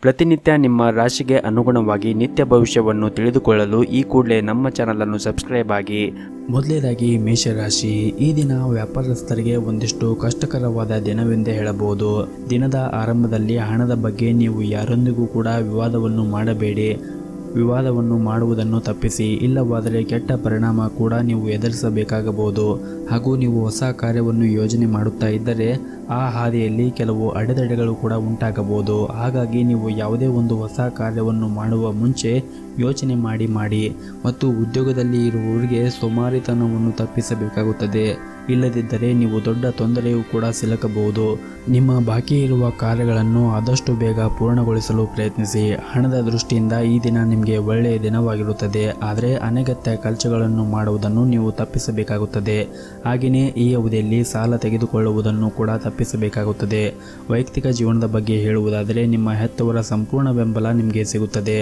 ಪ್ರತಿನಿತ್ಯ ನಿಮ್ಮ ರಾಶಿಗೆ ಅನುಗುಣವಾಗಿ ನಿತ್ಯ ಭವಿಷ್ಯವನ್ನು ತಿಳಿದುಕೊಳ್ಳಲು ಈ ಕೂಡಲೇ ನಮ್ಮ ಚಾನಲನ್ನು ಸಬ್ಸ್ಕ್ರೈಬ್ ಆಗಿ. ಮೊದಲನೇದಾಗಿ ಮೇಷರಾಶಿ. ಈ ದಿನ ವ್ಯಾಪಾರಸ್ಥರಿಗೆ ಒಂದಿಷ್ಟು ಕಷ್ಟಕರವಾದ ದಿನವೆಂದೇ ಹೇಳಬಹುದು. ದಿನದ ಆರಂಭದಲ್ಲಿ ಹಣದ ಬಗ್ಗೆ ನೀವು ಯಾರೊಂದಿಗೂ ಕೂಡ ವಿವಾದವನ್ನು ಮಾಡಬೇಡಿ. ವಿವಾದವನ್ನು ಮಾಡುವುದನ್ನು ತಪ್ಪಿಸಿ, ಇಲ್ಲವಾದರೆ ಕೆಟ್ಟ ಪರಿಣಾಮ ಕೂಡ ನೀವು ಎದುರಿಸಬೇಕಾಗಬಹುದು. ಹಾಗೂ ನೀವು ಹೊಸ ಕಾರ್ಯವನ್ನು ಯೋಜನೆ ಮಾಡುತ್ತಾ ಇದ್ದರೆ ಆ ಹಾದಿಯಲ್ಲಿ ಕೆಲವು ಅಡೆತಡೆಗಳು ಕೂಡ ಉಂಟಾಗಬಹುದು. ಹಾಗಾಗಿ ನೀವು ಯಾವುದೇ ಒಂದು ಹೊಸ ಕಾರ್ಯವನ್ನು ಮಾಡುವ ಮುಂಚೆ ಯೋಚನೆ ಮಾಡಿ ಮತ್ತು ಉದ್ಯೋಗದಲ್ಲಿ ಇರುವವರಿಗೆ ಸೋಮಾರಿತನವನ್ನು ತಪ್ಪಿಸಬೇಕಾಗುತ್ತದೆ. ಇಲ್ಲದಿದ್ದರೆ ನೀವು ದೊಡ್ಡ ತೊಂದರೆಯೂ ಕೂಡ ಸಿಲುಕಬಹುದು. ನಿಮ್ಮ ಬಾಕಿ ಇರುವ ಕಾರ್ಯಗಳನ್ನು ಆದಷ್ಟು ಬೇಗ ಪೂರ್ಣಗೊಳಿಸಲು ಪ್ರಯತ್ನಿಸಿ. ಹಣದ ದೃಷ್ಟಿಯಿಂದ ಈ ದಿನ ನಿಮಗೆ ಒಳ್ಳೆಯ ದಿನವಾಗಿರುತ್ತದೆ. ಆದರೆ ಅನಗತ್ಯ ಖರ್ಚುಗಳನ್ನು ಮಾಡುವುದನ್ನು ನೀವು ತಪ್ಪಿಸಬೇಕಾಗುತ್ತದೆ. ಹಾಗೆಯೇ ಈ ಅವಧಿಯಲ್ಲಿ ಸಾಲ ತೆಗೆದುಕೊಳ್ಳುವುದನ್ನು ಕೂಡ ತಪ್ಪಿಸಬೇಕಾಗುತ್ತದೆ. ವೈಯಕ್ತಿಕ ಜೀವನದ ಬಗ್ಗೆ ಹೇಳುವುದಾದರೆ ನಿಮ್ಮ ಹೆತ್ತವರ ಸಂಪೂರ್ಣ ಬೆಂಬಲ ನಿಮಗೆ ಸಿಗುತ್ತದೆ.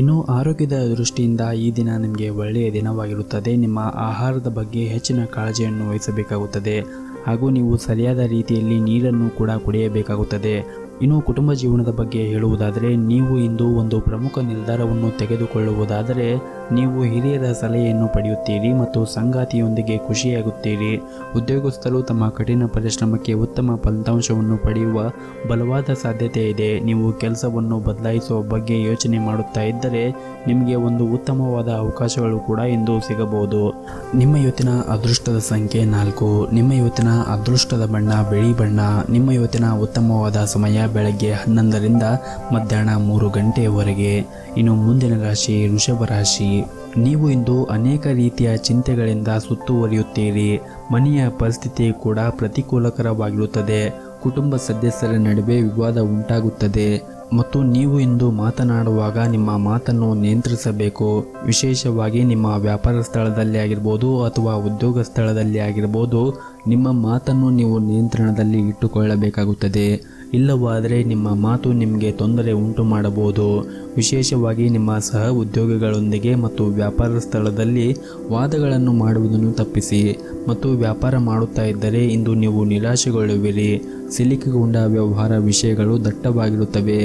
ಇನ್ನು ಆರೋಗ್ಯದ ದೃಷ್ಟಿಯಿಂದ ಈ ದಿನ ನಿಮಗೆ ಒಳ್ಳೆಯ ದಿನವಾಗಿರುತ್ತದೆ. ನಿಮ್ಮ ಆಹಾರದ ಬಗ್ಗೆ ಹೆಚ್ಚಿನ ಕಾಳಜಿಯನ್ನು ವಹಿಸಬೇಕಾಗುತ್ತದೆ ಹಾಗೂ ನೀವು ಸರಿಯಾದ ರೀತಿಯಲ್ಲಿ ನೀರನ್ನು ಕೂಡ ಕುಡಿಯಬೇಕಾಗುತ್ತದೆ. ಇನ್ನು ಕುಟುಂಬ ಜೀವನದ ಬಗ್ಗೆ ಹೇಳುವುದಾದರೆ ನೀವು ಇಂದು ಒಂದು ಪ್ರಮುಖ ನಿರ್ಧಾರವನ್ನು ತೆಗೆದುಕೊಳ್ಳುವುದಾದರೆ ನೀವು ಹಿರಿಯರ ಸಲಹೆಯನ್ನು ಪಡೆಯುತ್ತೀರಿ ಮತ್ತು ಸಂಗಾತಿಯೊಂದಿಗೆ ಖುಷಿಯಾಗುತ್ತೀರಿ. ಉದ್ಯೋಗಸ್ಥರು ತಮ್ಮ ಕಠಿಣ ಪರಿಶ್ರಮಕ್ಕೆ ಉತ್ತಮ ಫಲಿತಾಂಶವನ್ನು ಪಡೆಯುವ ಬಲವಾದ ಸಾಧ್ಯತೆ ಇದೆ. ನೀವು ಕೆಲಸವನ್ನು ಬದಲಾಯಿಸುವ ಬಗ್ಗೆ ಯೋಚನೆ ಮಾಡುತ್ತಾ ಇದ್ದರೆ ನಿಮಗೆ ಒಂದು ಉತ್ತಮವಾದ ಅವಕಾಶಗಳು ಕೂಡ ಇಂದು ಸಿಗಬಹುದು. ನಿಮ್ಮ ಇವತ್ತಿನ ಅದೃಷ್ಟದ ಸಂಖ್ಯೆ 4. ನಿಮ್ಮ ಇವತ್ತಿನ ಅದೃಷ್ಟದ ಬಣ್ಣ ಬಿಳಿ ಬಣ್ಣ. ನಿಮ್ಮ ಇವತ್ತಿನ ಉತ್ತಮವಾದ ಸಮಯ ಬೆಳಗ್ಗೆ 11ರಿಂದ ಮಧ್ಯಾಹ್ನ 3 ಗಂಟೆಯವರೆಗೆ. ಇನ್ನು ಮುಂದಿನ ರಾಶಿ ವೃಷಭ ರಾಶಿ. ನೀವು ಇಂದು ಅನೇಕ ರೀತಿಯ ಚಿಂತೆಗಳಿಂದ ಸುತ್ತುವರಿಯುತ್ತೀರಿ. ಮನೆಯ ಪರಿಸ್ಥಿತಿ ಕೂಡ ಪ್ರತಿಕೂಲಕರವಾಗಿರುತ್ತದೆ. ಕುಟುಂಬ ಸದಸ್ಯರ ನಡುವೆ ವಿವಾದ ಉಂಟಾಗುತ್ತದೆ ಮತ್ತು ನೀವು ಇಂದು ಮಾತನಾಡುವಾಗ ನಿಮ್ಮ ಮಾತನ್ನು ನಿಯಂತ್ರಿಸಬೇಕು. ವಿಶೇಷವಾಗಿ ನಿಮ್ಮ ವ್ಯಾಪಾರ ಸ್ಥಳದಲ್ಲಿ ಆಗಿರ್ಬೋದು ಅಥವಾ ಉದ್ಯೋಗ ಸ್ಥಳದಲ್ಲಿ ಆಗಿರ್ಬೋದು, ನಿಮ್ಮ ಮಾತನ್ನು ನೀವು ನಿಯಂತ್ರಣದಲ್ಲಿ ಇಟ್ಟುಕೊಳ್ಳಬೇಕಾಗುತ್ತದೆ. ಇಲ್ಲವಾದರೆ ನಿಮ್ಮ ಮಾತು ನಿಮಗೆ ತೊಂದರೆ ಉಂಟು ಮಾಡಬಹುದು. ವಿಶೇಷವಾಗಿ ನಿಮ್ಮ ಸಹ ಉದ್ಯೋಗಿಗಳೊಂದಿಗೆ ಮತ್ತು ವ್ಯಾಪಾರ ಸ್ಥಳದಲ್ಲಿ ವಾದಗಳನ್ನು ಮಾಡುವುದನ್ನು ತಪ್ಪಿಸಿ. ಮತ್ತು ವ್ಯಾಪಾರ ಮಾಡುತ್ತಾ ಇದ್ದರೆ ಇಂದು ನೀವು ನಿರಾಶೆಗೊಳ್ಳುವಿರಿ. ಸಿಲುಕಿಕೊಂಡ ವ್ಯವಹಾರ ವಿಷಯಗಳು ದಟ್ಟವಾಗಿರುತ್ತವೆ.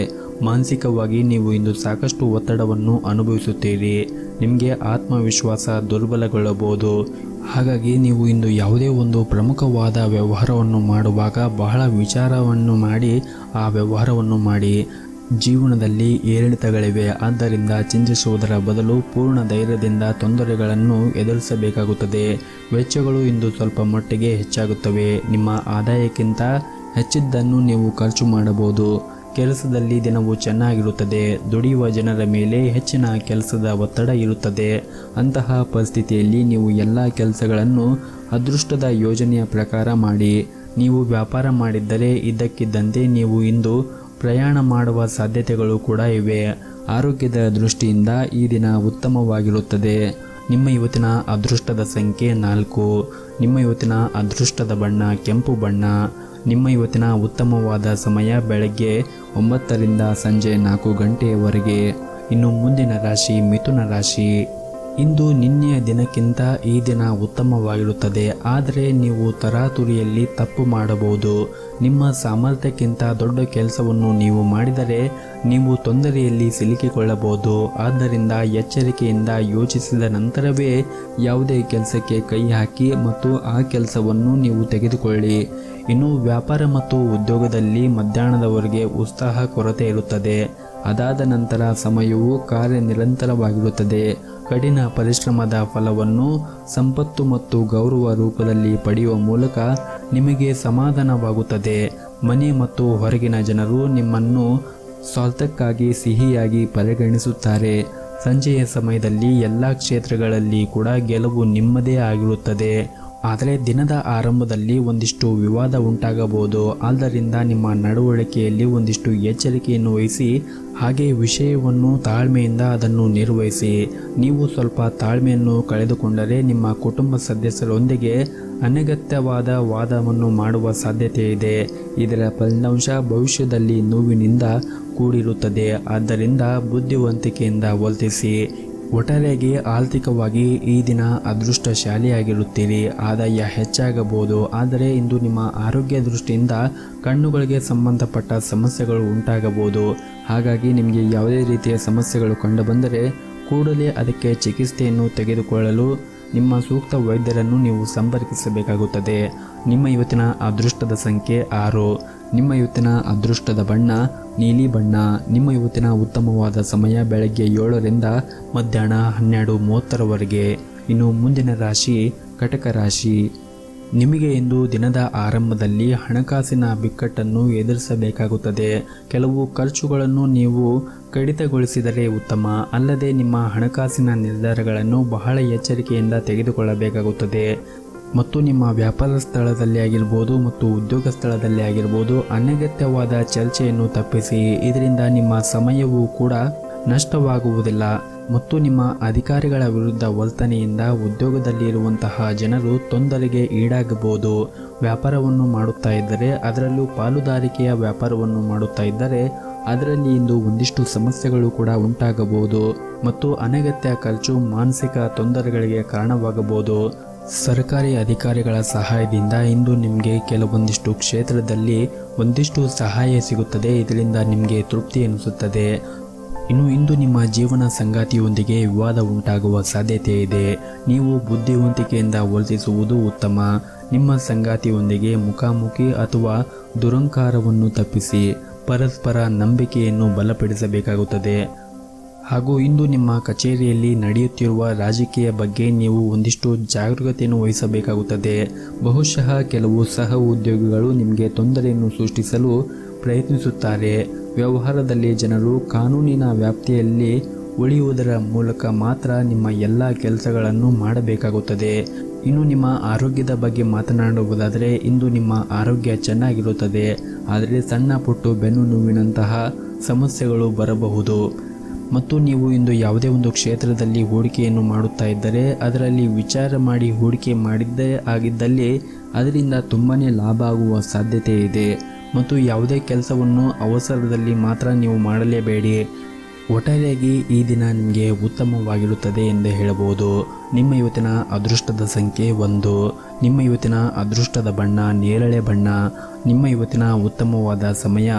ಮಾನಸಿಕವಾಗಿ ನೀವು ಇಂದು ಸಾಕಷ್ಟು ಒತ್ತಡವನ್ನು ಅನುಭವಿಸುತ್ತೀರಿ. ನಿಮಗೆ ಆತ್ಮವಿಶ್ವಾಸ ದುರ್ಬಲಗೊಳ್ಳಬಹುದು. ಹಾಗಾಗಿ ನೀವು ಇಂದು ಯಾವುದೇ ಒಂದು ಪ್ರಮುಖವಾದ ವ್ಯವಹಾರವನ್ನು ಮಾಡುವಾಗ ಬಹಳ ವಿಚಾರವನ್ನು ಮಾಡಿ ಆ ವ್ಯವಹಾರವನ್ನು ಮಾಡಿ. ಜೀವನದಲ್ಲಿ ಏರಿಳಿತಗಳಿವೆ. ಆದ್ದರಿಂದ ಚಿಂತಿಸುವುದರ ಬದಲು ಪೂರ್ಣ ಧೈರ್ಯದಿಂದ ತೊಂದರೆಗಳನ್ನು ಎದುರಿಸಬೇಕಾಗುತ್ತದೆ. ವೆಚ್ಚಗಳು ಇಂದು ಸ್ವಲ್ಪ ಮಟ್ಟಿಗೆ ಹೆಚ್ಚಾಗುತ್ತವೆ. ನಿಮ್ಮ ಆದಾಯಕ್ಕಿಂತ ಹೆಚ್ಚಿದ್ದನ್ನು ನೀವು ಖರ್ಚು ಮಾಡಬಹುದು. ಕೆಲಸದಲ್ಲಿ ದಿನವೂ ಚೆನ್ನಾಗಿರುತ್ತದೆ. ದುಡಿಯುವ ಜನರ ಮೇಲೆ ಹೆಚ್ಚಿನ ಕೆಲಸದ ಒತ್ತಡ ಇರುತ್ತದೆ. ಅಂತಹ ಪರಿಸ್ಥಿತಿಯಲ್ಲಿ ನೀವು ಎಲ್ಲ ಕೆಲಸಗಳನ್ನು ಅದೃಷ್ಟದ ಯೋಜನೆಯ ಪ್ರಕಾರ ಮಾಡಿ. ನೀವು ವ್ಯಾಪಾರ ಮಾಡಿದ್ದರೆ ಇದ್ದಕ್ಕಿದ್ದಂತೆ ನೀವು ಇಂದು ಪ್ರಯಾಣ ಮಾಡುವ ಸಾಧ್ಯತೆಗಳು ಕೂಡ ಇವೆ. ಆರೋಗ್ಯದ ದೃಷ್ಟಿಯಿಂದ ಈ ದಿನ ಉತ್ತಮವಾಗಿರುತ್ತದೆ. ನಿಮ್ಮ ಇವತ್ತಿನ ಅದೃಷ್ಟದ ಸಂಖ್ಯೆ 4. ನಿಮ್ಮ ಇವತ್ತಿನ ಅದೃಷ್ಟದ ಬಣ್ಣ ಕೆಂಪು ಬಣ್ಣ. ನಿಮ್ಮ ಇವತ್ತಿನ ಉತ್ತಮವಾದ ಸಮಯ ಬೆಳಗ್ಗೆ 9ರಿಂದ ಸಂಜೆ 4 ಗಂಟೆಯವರೆಗೆ. ಇನ್ನು ಮುಂದಿನ ರಾಶಿ ಮಿಥುನ ರಾಶಿ. ಇಂದು ನಿನ್ನೆಯ ದಿನಕ್ಕಿಂತ ಈ ದಿನ ಉತ್ತಮವಾಗಿರುತ್ತದೆ. ಆದರೆ ನೀವು ತರಾತುರಿಯಲ್ಲಿ ತಪ್ಪು ಮಾಡಬಹುದು. ನಿಮ್ಮ ಸಾಮರ್ಥ್ಯಕ್ಕಿಂತ ದೊಡ್ಡ ಕೆಲಸವನ್ನು ನೀವು ಮಾಡಿದರೆ ನೀವು ತೊಂದರೆಯಲ್ಲಿ ಸಿಲುಕಿಕೊಳ್ಳಬಹುದು. ಆದ್ದರಿಂದ ಎಚ್ಚರಿಕೆಯಿಂದ ಯೋಚಿಸಿದ ನಂತರವೇ ಯಾವುದೇ ಕೆಲಸಕ್ಕೆ ಕೈ ಹಾಕಿ ಮತ್ತು ಆ ಕೆಲಸವನ್ನು ನೀವು ತೆಗೆದುಕೊಳ್ಳಿ. ಇನ್ನು ವ್ಯಾಪಾರ ಮತ್ತು ಉದ್ಯೋಗದಲ್ಲಿ ಮಧ್ಯಾಹ್ನದವರೆಗೆ ಉತ್ಸಾಹ ಕೊರತೆ ಇರುತ್ತದೆ. ಅದಾದ ನಂತರ ಸಮಯವು ಕಾರ್ಯನಿರಂತರವಾಗಿರುತ್ತದೆ. ಕಠಿಣ ಪರಿಶ್ರಮದ ಫಲವನ್ನು ಸಂಪತ್ತು ಮತ್ತು ಗೌರವ ರೂಪದಲ್ಲಿ ಪಡೆಯುವ ಮೂಲಕ ನಿಮಗೆ ಸಮಾಧಾನವಾಗುತ್ತದೆ. ಮನೆ ಮತ್ತು ಹೊರಗಿನ ಜನರು ನಿಮ್ಮನ್ನು ಸ್ವಾರ್ಥಕ್ಕಾಗಿ ಸಿಹಿಯಾಗಿ ಪರಿಗಣಿಸುತ್ತಾರೆ. ಸಂಜೆಯ ಸಮಯದಲ್ಲಿ ಎಲ್ಲ ಕ್ಷೇತ್ರಗಳಲ್ಲಿ ಕೂಡ ಗೆಲುವು ನಿಮ್ಮದೇ ಆಗಿರುತ್ತದೆ. ಆದರೆ ದಿನದ ಆರಂಭದಲ್ಲಿ ಒಂದಿಷ್ಟು ವಿವಾದ ಉಂಟಾಗಬಹುದು. ಆದ್ದರಿಂದ ನಿಮ್ಮ ನಡವಳಿಕೆಯಲ್ಲಿ ಒಂದಿಷ್ಟು ಎಚ್ಚರಿಕೆಯನ್ನು ವಹಿಸಿ. ಹಾಗೆ ವಿಷಯವನ್ನು ತಾಳ್ಮೆಯಿಂದ ಅದನ್ನು ನಿರ್ವಹಿಸಿ. ನೀವು ಸ್ವಲ್ಪ ತಾಳ್ಮೆಯನ್ನು ಕಳೆದುಕೊಂಡರೆ ನಿಮ್ಮ ಕುಟುಂಬ ಸದಸ್ಯರೊಂದಿಗೆ ಅನಗತ್ಯವಾದ ವಾದವನ್ನು ಮಾಡುವ ಸಾಧ್ಯತೆ ಇದೆ. ಇದರ ಫಲಿತಾಂಶ ಭವಿಷ್ಯದಲ್ಲಿ ನೋವಿನಿಂದ ಕೂಡಿರುತ್ತದೆ. ಆದ್ದರಿಂದ ಬುದ್ಧಿವಂತಿಕೆಯಿಂದ ವರ್ತಿಸಿ. ಒಟ್ಟಾರೆಯಾಗಿ ಆರ್ಥಿಕವಾಗಿ ಈ ದಿನ ಅದೃಷ್ಟಶಾಲಿಯಾಗಿರುತ್ತೀರಿ, ಆದಾಯ ಹೆಚ್ಚಾಗಬಹುದು. ಆದರೆ ಇಂದು ನಿಮ್ಮ ಆರೋಗ್ಯ ದೃಷ್ಟಿಯಿಂದ ಕಣ್ಣುಗಳಿಗೆ ಸಂಬಂಧಪಟ್ಟ ಸಮಸ್ಯೆಗಳು ಉಂಟಾಗಬಹುದು. ಹಾಗಾಗಿ ನಿಮಗೆ ಯಾವುದೇ ರೀತಿಯ ಸಮಸ್ಯೆಗಳು ಕಂಡುಬಂದರೆ ಕೂಡಲೇ ಅದಕ್ಕೆ ಚಿಕಿತ್ಸೆಯನ್ನು ತೆಗೆದುಕೊಳ್ಳಲು ನಿಮ್ಮ ಸೂಕ್ತ ವೈದ್ಯರನ್ನು ನೀವು ಸಂಪರ್ಕಿಸಬೇಕಾಗುತ್ತದೆ. ನಿಮ್ಮ ಇವತ್ತಿನ ಅದೃಷ್ಟದ ಸಂಖ್ಯೆ 6. ನಿಮ್ಮ ಇವತ್ತಿನ ಅದೃಷ್ಟದ ಬಣ್ಣ ನೀಲಿ ಬಣ್ಣ. ನಿಮ್ಮ ಇವತ್ತಿನ ಉತ್ತಮವಾದ ಸಮಯ ಬೆಳಗ್ಗೆ 7ರಿಂದ ಮಧ್ಯಾಹ್ನ 12:30ರವರೆಗೆ. ಇನ್ನು ಮುಂದಿನ ರಾಶಿ ಕಟಕ ರಾಶಿ. ನಿಮಗೆ ಇಂದು ದಿನದ ಆರಂಭದಲ್ಲಿ ಹಣಕಾಸಿನ ಬಿಕ್ಕಟ್ಟನ್ನು ಎದುರಿಸಬೇಕಾಗುತ್ತದೆ. ಕೆಲವು ಖರ್ಚುಗಳನ್ನು ನೀವು ಕಡಿತಗೊಳಿಸಿದರೆ ಉತ್ತಮ. ಅಲ್ಲದೆ ನಿಮ್ಮ ಹಣಕಾಸಿನ ನಿರ್ಧಾರಗಳನ್ನು ಬಹಳ ಎಚ್ಚರಿಕೆಯಿಂದ ತೆಗೆದುಕೊಳ್ಳಬೇಕಾಗುತ್ತದೆ. ಮತ್ತು ನಿಮ್ಮ ವ್ಯಾಪಾರ ಸ್ಥಳದಲ್ಲಿ ಆಗಿರ್ಬೋದು ಮತ್ತು ಉದ್ಯೋಗ ಸ್ಥಳದಲ್ಲಿ ಆಗಿರ್ಬೋದು ಅನಗತ್ಯವಾದ ಚರ್ಚೆಯನ್ನು ತಪ್ಪಿಸಿ. ಇದರಿಂದ ನಿಮ್ಮ ಸಮಯವೂ ಕೂಡ ನಷ್ಟವಾಗುವುದಿಲ್ಲ. ಮತ್ತು ನಿಮ್ಮ ಅಧಿಕಾರಿಗಳ ವಿರುದ್ಧ ವರ್ತನೆಯಿಂದ ಉದ್ಯೋಗದಲ್ಲಿ ಇರುವಂತಹ ಜನರು ತೊಂದರೆಗೆ ಈಡಾಗಬಹುದು. ವ್ಯಾಪಾರವನ್ನು ಮಾಡುತ್ತಾ ಇದ್ದರೆ, ಅದರಲ್ಲೂ ಪಾಲುದಾರಿಕೆಯ ವ್ಯಾಪಾರವನ್ನು ಮಾಡುತ್ತಾ ಇದ್ದರೆ ಅದರಲ್ಲಿ ಇಂದು ಒಂದಿಷ್ಟು ಸಮಸ್ಯೆಗಳು ಕೂಡ ಉಂಟಾಗಬಹುದು. ಮತ್ತು ಅನಗತ್ಯ ಖರ್ಚು ಮಾನಸಿಕ ತೊಂದರೆಗಳಿಗೆ ಕಾರಣವಾಗಬಹುದು. ಸರ್ಕಾರಿ ಅಧಿಕಾರಿಗಳ ಸಹಾಯದಿಂದ ಇಂದು ನಿಮಗೆ ಕೆಲವೊಂದಿಷ್ಟು ಕ್ಷೇತ್ರದಲ್ಲಿ ಒಂದಿಷ್ಟು ಸಹಾಯ ಸಿಗುತ್ತದೆ. ಇದರಿಂದ ನಿಮಗೆ ತೃಪ್ತಿ ಅನಿಸುತ್ತದೆ. ಇನ್ನು ಇಂದು ನಿಮ್ಮ ಜೀವನ ಸಂಗಾತಿಯೊಂದಿಗೆ ವಿವಾದ ಉಂಟಾಗುವ ಸಾಧ್ಯತೆ ಇದೆ. ನೀವು ಬುದ್ಧಿವಂತಿಕೆಯಿಂದ ವರ್ತಿಸುವುದು ಉತ್ತಮ. ನಿಮ್ಮ ಸಂಗಾತಿಯೊಂದಿಗೆ ಮುಖಾಮುಖಿ ಅಥವಾ ದುರಂಕಾರವನ್ನು ತಪ್ಪಿಸಿ ಪರಸ್ಪರ ನಂಬಿಕೆಯನ್ನು ಬಲಪಡಿಸಬೇಕಾಗುತ್ತದೆ. ಹಾಗೂ ಇಂದು ನಿಮ್ಮ ಕಚೇರಿಯಲ್ಲಿ ನಡೆಯುತ್ತಿರುವ ರಾಜಕೀಯ ಬಗ್ಗೆ ನೀವು ಒಂದಿಷ್ಟು ಜಾಗರೂಕತೆಯನ್ನು ವಹಿಸಬೇಕಾಗುತ್ತದೆ. ಬಹುಶಃ ಕೆಲವು ಸಹ ಉದ್ಯೋಗಿಗಳು ನಿಮಗೆ ತೊಂದರೆಯನ್ನು ಸೃಷ್ಟಿಸಲು ಪ್ರಯತ್ನಿಸುತ್ತಾರೆ. ವ್ಯವಹಾರದಲ್ಲಿ ಜನರು ಕಾನೂನಿನ ವ್ಯಾಪ್ತಿಯಲ್ಲಿ ಉಳಿಯುವುದರ ಮೂಲಕ ಮಾತ್ರ ನಿಮ್ಮ ಎಲ್ಲ ಕೆಲಸಗಳನ್ನು ಮಾಡಬೇಕಾಗುತ್ತದೆ. ಇನ್ನು ನಿಮ್ಮ ಆರೋಗ್ಯದ ಬಗ್ಗೆ ಮಾತನಾಡುವುದಾದರೆ ಇಂದು ನಿಮ್ಮ ಆರೋಗ್ಯ ಚೆನ್ನಾಗಿರುತ್ತದೆ. ಆದರೆ ಸಣ್ಣ ಪುಟ್ಟು ಬೆನ್ನು ನೋವಿನಂತಹ ಸಮಸ್ಯೆಗಳು ಬರಬಹುದು. ಮತ್ತು ನೀವು ಇಂದು ಯಾವುದೇ ಒಂದು ಕ್ಷೇತ್ರದಲ್ಲಿ ಹೂಡಿಕೆಯನ್ನು ಮಾಡುತ್ತಾ ಇದ್ದರೆ ಅದರಲ್ಲಿ ವಿಚಾರ ಮಾಡಿ ಹೂಡಿಕೆ ಮಾಡಿದ್ದೇ ಆಗಿದ್ದಲ್ಲಿ ಅದರಿಂದ ತುಂಬಾ ಲಾಭ ಆಗುವ ಸಾಧ್ಯತೆ ಇದೆ. ಮತ್ತು ಯಾವುದೇ ಕೆಲಸವನ್ನು ಅವಸರದಲ್ಲಿ ಮಾತ್ರ ನೀವು ಮಾಡಲೇಬೇಡಿ. ಒಟ್ಟಾರೆಯಾಗಿ ಈ ದಿನ ನಿಮಗೆ ಉತ್ತಮವಾಗಿರುತ್ತದೆ ಎಂದು ಹೇಳಬಹುದು. ನಿಮ್ಮ ಇವತ್ತಿನ ಅದೃಷ್ಟದ ಸಂಖ್ಯೆ 1. ನಿಮ್ಮ ಇವತ್ತಿನ ಅದೃಷ್ಟದ ಬಣ್ಣ ನೇರಳೆ ಬಣ್ಣ. ನಿಮ್ಮ ಇವತ್ತಿನ ಉತ್ತಮವಾದ ಸಮಯ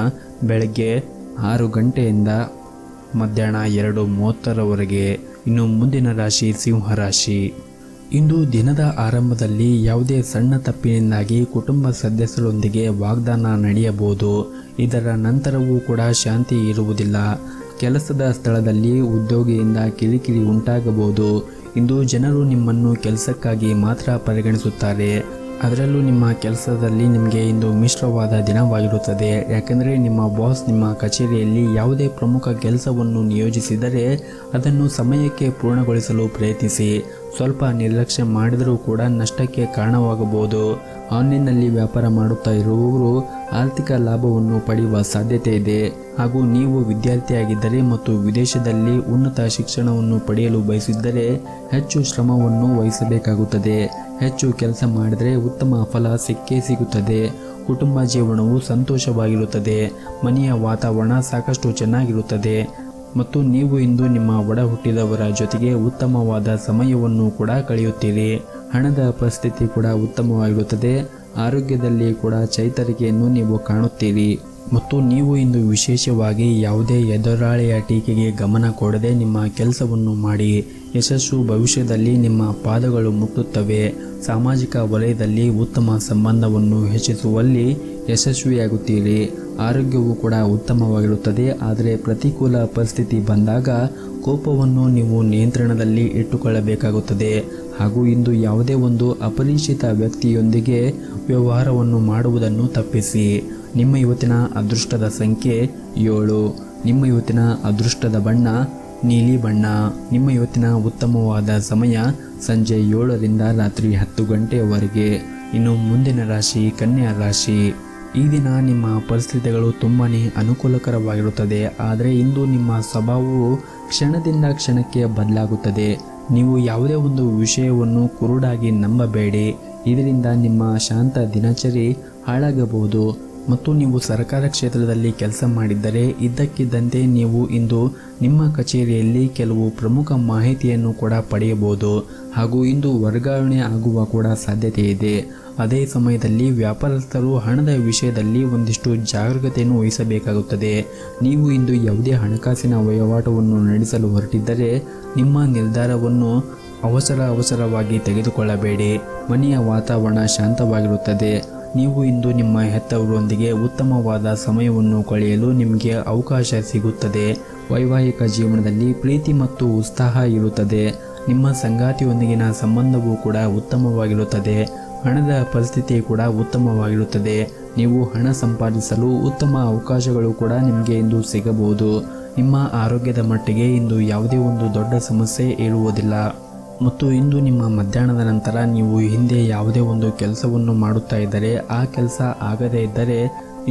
ಬೆಳಗ್ಗೆ 6 ಗಂಟೆಯಿಂದ ಮಧ್ಯಾಹ್ನ 2:30ರವರೆಗೆ. ಇನ್ನು ಮುಂದಿನ ರಾಶಿ ಸಿಂಹರಾಶಿ. ಇಂದು ದಿನದ ಆರಂಭದಲ್ಲಿ ಯಾವುದೇ ಸಣ್ಣ ತಪ್ಪಿನಿಂದಾಗಿ ಕುಟುಂಬ ಸದಸ್ಯರೊಂದಿಗೆ ವಾಗ್ದಾನ ನಡೆಯಬಹುದು. ಇದರ ನಂತರವೂ ಕೂಡ ಶಾಂತಿ ಇರುವುದಿಲ್ಲ. ಕೆಲಸದ ಸ್ಥಳದಲ್ಲಿ ಉದ್ಯೋಗಿಯಿಂದ ಕಿರಿಕಿರಿ ಉಂಟಾಗಬಹುದು. ಇಂದು ಜನರು ನಿಮ್ಮನ್ನು ಕೆಲಸಕ್ಕಾಗಿ ಮಾತ್ರ ಪರಿಗಣಿಸುತ್ತಾರೆ. ಅದರಲ್ಲೂ ನಿಮ್ಮ ಕೆಲಸದಲ್ಲಿ ನಿಮಗೆ ಇಂದು ಮಿಶ್ರವಾದ ದಿನವಾಗಿರುತ್ತದೆ. ಯಾಕೆಂದರೆ ನಿಮ್ಮ ಬಾಸ್ ನಿಮ್ಮ ಕಚೇರಿಯಲ್ಲಿ ಯಾವುದೇ ಪ್ರಮುಖ ಕೆಲಸವನ್ನು ನಿಯೋಜಿಸಿದರೆ ಅದನ್ನು ಸಮಯಕ್ಕೆ ಪೂರ್ಣಗೊಳಿಸಲು ಪ್ರಯತ್ನಿಸಿ. ಸ್ವಲ್ಪ ನಿರ್ಲಕ್ಷ್ಯ ಮಾಡಿದರೂ ಕೂಡ ನಷ್ಟಕ್ಕೆ ಕಾರಣವಾಗಬಹುದು. ಆನ್ಲೈನ್ನಲ್ಲಿ ವ್ಯಾಪಾರ ಮಾಡುತ್ತಾ ಇರುವವರು ಆರ್ಥಿಕ ಲಾಭವನ್ನು ಪಡೆಯುವ ಸಾಧ್ಯತೆ ಇದೆ. ಹಾಗೂ ನೀವು ವಿದ್ಯಾರ್ಥಿಯಾಗಿದ್ದರೆ ಮತ್ತು ವಿದೇಶದಲ್ಲಿ ಉನ್ನತ ಶಿಕ್ಷಣವನ್ನು ಪಡೆಯಲು ಬಯಸಿದ್ದರೆ ಹೆಚ್ಚು ಶ್ರಮವನ್ನು ವಹಿಸಬೇಕಾಗುತ್ತದೆ. ಹೆಚ್ಚು ಕೆಲಸ ಮಾಡಿದರೆ ಉತ್ತಮ ಫಲ ಸಿಕ್ಕೇ ಸಿಗುತ್ತದೆ. ಕುಟುಂಬ ಜೀವನವು ಸಂತೋಷವಾಗಿರುತ್ತದೆ. ಮನೆಯ ವಾತಾವರಣ ಸಾಕಷ್ಟು ಚೆನ್ನಾಗಿರುತ್ತದೆ. ಮತ್ತು ನೀವು ಇಂದು ನಿಮ್ಮ ಒಡ ಹುಟ್ಟಿದವರ ಜೊತೆಗೆ ಉತ್ತಮವಾದ ಸಮಯವನ್ನು ಕೂಡ ಕಳೆಯುತ್ತೀರಿ. ಹಣದ ಪರಿಸ್ಥಿತಿ ಕೂಡ ಉತ್ತಮವಾಗಿರುತ್ತದೆ. ಆರೋಗ್ಯದಲ್ಲಿ ಕೂಡ ಚೈತರಿಕೆಯನ್ನು ನೀವು ಕಾಣುತ್ತೀರಿ. ಮತ್ತು ನೀವು ಇಂದು ವಿಶೇಷವಾಗಿ ಯಾವುದೇ ಎದುರಾಳಿಯ ಟೀಕೆಗೆ ಗಮನ ಕೊಡದೆ ನಿಮ್ಮ ಕೆಲಸವನ್ನು ಮಾಡಿ. ಯಶಸ್ಸು ಭವಿಷ್ಯದಲ್ಲಿ ನಿಮ್ಮ ಪಾದಗಳು ಮುಟ್ಟುತ್ತವೆ. ಸಾಮಾಜಿಕ ವಲಯದಲ್ಲಿ ಉತ್ತಮ ಸಂಬಂಧವನ್ನು ಹೆಚ್ಚಿಸುವಲ್ಲಿ ಯಶಸ್ವಿಯಾಗುತ್ತೀರಿ. ಆರೋಗ್ಯವು ಕೂಡ ಉತ್ತಮವಾಗಿರುತ್ತದೆ. ಆದರೆ ಪ್ರತಿಕೂಲ ಪರಿಸ್ಥಿತಿ ಬಂದಾಗ ಕೋಪವನ್ನು ನೀವು ನಿಯಂತ್ರಣದಲ್ಲಿ ಇಟ್ಟುಕೊಳ್ಳಬೇಕಾಗುತ್ತದೆ. ಹಾಗೂ ಇಂದು ಯಾವುದೇ ಒಂದು ಅಪರಿಚಿತ ವ್ಯಕ್ತಿಯೊಂದಿಗೆ ವ್ಯವಹಾರವನ್ನು ಮಾಡುವುದನ್ನು ತಪ್ಪಿಸಿ. ನಿಮ್ಮ ಇವತ್ತಿನ ಅದೃಷ್ಟದ ಸಂಖ್ಯೆ 7. ನಿಮ್ಮ ಇವತ್ತಿನ ಅದೃಷ್ಟದ ಬಣ್ಣ ನೀಲಿ ಬಣ್ಣ. ನಿಮ್ಮ ಇವತ್ತಿನ ಉತ್ತಮವಾದ ಸಮಯ ಸಂಜೆ 7ರಿಂದ ರಾತ್ರಿ 10 ಗಂಟೆಯವರೆಗೆ. ಇನ್ನು ಮುಂದಿನ ರಾಶಿ ಕನ್ಯಾ ರಾಶಿ. ಈ ದಿನ ನಿಮ್ಮ ಪರಿಸ್ಥಿತಿಗಳು ತುಂಬಾ ಅನುಕೂಲಕರವಾಗಿರುತ್ತದೆ. ಆದರೆ ಇಂದು ನಿಮ್ಮ ಸ್ವಭಾವವು ಕ್ಷಣದಿಂದ ಕ್ಷಣಕ್ಕೆ ಬದಲಾಗುತ್ತದೆ. ನೀವು ಯಾವುದೇ ಒಂದು ವಿಷಯವನ್ನು ಕುರುಡಾಗಿ ನಂಬಬೇಡಿ. ಇದರಿಂದ ನಿಮ್ಮ ಶಾಂತ ದಿನಚರಿ ಹಾಳಾಗಬಹುದು. ಮತ್ತು ನೀವು ಸರ್ಕಾರ ಕ್ಷೇತ್ರದಲ್ಲಿ ಕೆಲಸ ಮಾಡಿದ್ದರೆ ಇದ್ದಕ್ಕಿದ್ದಂತೆ ನೀವು ಇಂದು ನಿಮ್ಮ ಕಚೇರಿಯಲ್ಲಿ ಕೆಲವು ಪ್ರಮುಖ ಮಾಹಿತಿಯನ್ನು ಕೂಡ ಪಡೆಯಬಹುದು ಹಾಗೂ ಇಂದು ವರ್ಗಾವಣೆ ಆಗುವ ಕೂಡ ಸಾಧ್ಯತೆ ಇದೆ. ಅದೇ ಸಮಯದಲ್ಲಿ ವ್ಯಾಪಾರಸ್ಥರು ಹಣದ ವಿಷಯದಲ್ಲಿ ಒಂದಿಷ್ಟು ಜಾಗರೂಕತೆಯನ್ನು ವಹಿಸಬೇಕಾಗುತ್ತದೆ. ನೀವು ಇಂದು ಯಾವುದೇ ಹಣಕಾಸಿನ ವಹಿವಾಟವನ್ನು ನಡೆಸಲು ಹೊರಟಿದ್ದರೆ ನಿಮ್ಮ ನಿರ್ಧಾರವನ್ನು ಅವಸರವಾಗಿ ತೆಗೆದುಕೊಳ್ಳಬೇಡಿ. ಮನೆಯ ವಾತಾವರಣ ಶಾಂತವಾಗಿರುತ್ತದೆ. ನೀವು ಇಂದು ನಿಮ್ಮ ಹೆತ್ತವರೊಂದಿಗೆ ಉತ್ತಮವಾದ ಸಮಯವನ್ನು ಕಳೆಯಲು ನಿಮಗೆ ಅವಕಾಶ ಸಿಗುತ್ತದೆ. ವೈವಾಹಿಕ ಜೀವನದಲ್ಲಿ ಪ್ರೀತಿ ಮತ್ತು ಉತ್ಸಾಹ ಇರುತ್ತದೆ. ನಿಮ್ಮ ಸಂಗಾತಿಯೊಂದಿಗಿನ ಸಂಬಂಧವೂ ಕೂಡ ಉತ್ತಮವಾಗಿರುತ್ತದೆ. ಹಣದ ಪರಿಸ್ಥಿತಿ ಕೂಡ ಉತ್ತಮವಾಗಿರುತ್ತದೆ. ನೀವು ಹಣ ಸಂಪಾದಿಸಲು ಉತ್ತಮ ಅವಕಾಶಗಳು ಕೂಡ ನಿಮಗೆ ಇಂದು ಸಿಗಬಹುದು. ನಿಮ್ಮ ಆರೋಗ್ಯದ ಮಟ್ಟಿಗೆ ಇಂದು ಯಾವುದೇ ಒಂದು ದೊಡ್ಡ ಸಮಸ್ಯೆ ಇರುವುದಿಲ್ಲ. ಮತ್ತು ಇಂದು ನಿಮ್ಮ ಮಧ್ಯಾಹ್ನದ ನಂತರ ನೀವು ಹಿಂದೆ ಯಾವುದೇ ಒಂದು ಕೆಲಸವನ್ನು ಮಾಡುತ್ತಾ ಇದ್ದರೆ ಆ ಕೆಲಸ ಆಗದೇ ಇದ್ದರೆ